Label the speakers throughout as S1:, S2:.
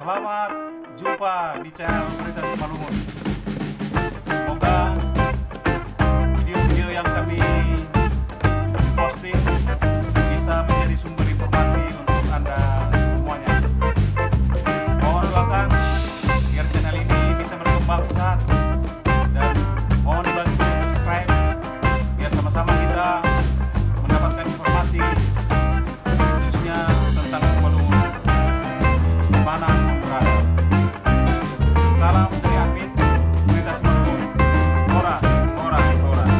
S1: Selamat jumpa di channel Berita Simalungun. Semoga video-video yang kami posting bisa menjadi sumber informasi untuk Anda semuanya. Mohon doakan biar channel ini bisa berkembang pesat, dan mohon bantu subscribe biar sama-sama kita mendapatkan informasi khususnya tentang Simalungun mana pun berada. Salam dari admin Berita Simalungun. Horas, horas, horas.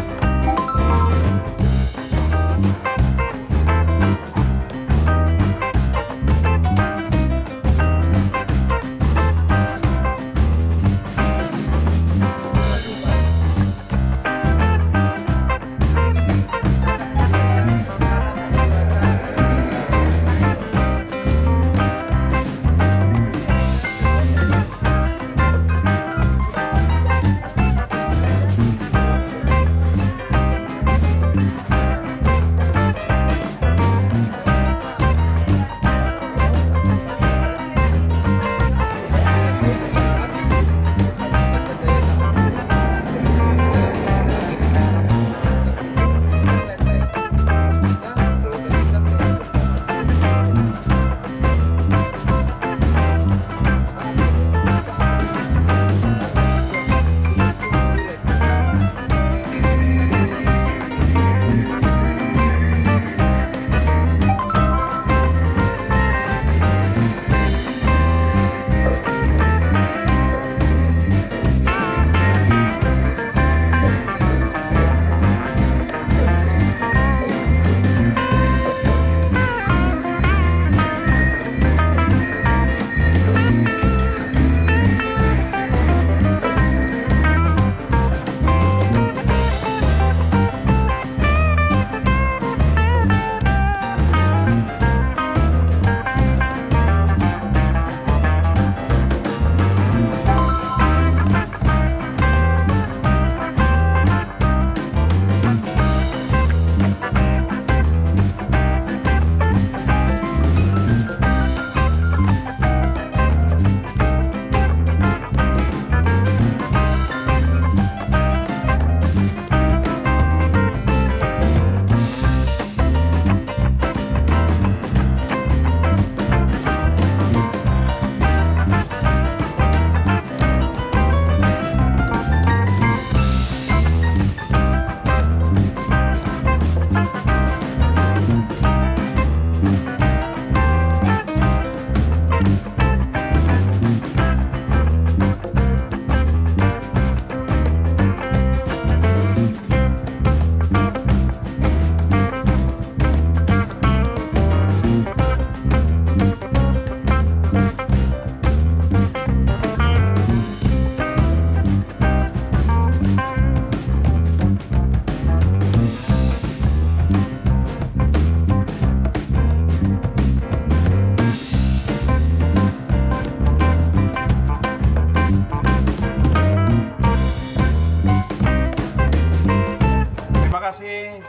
S1: Terima kasih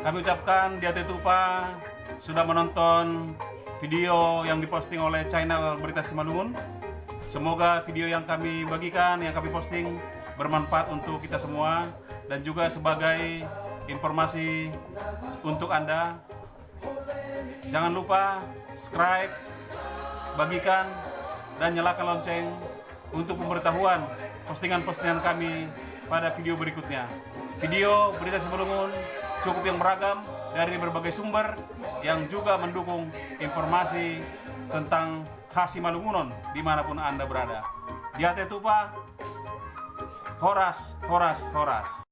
S1: kami ucapkan di hati Tupa sudah menonton video yang diposting oleh channel Berita Simalungun. Semoga video yang kami bagikan, yang kami posting bermanfaat untuk kita semua dan juga sebagai informasi untuk Anda. Jangan lupa subscribe, bagikan, dan nyalakan lonceng untuk pemberitahuan postingan-postingan kami pada video berikutnya. Video Berita Simalungun cukup yang beragam dari berbagai sumber yang juga mendukung informasi tentang khas Simalungunon dimanapun Anda berada. Di hati Tupa, horas, horas, horas.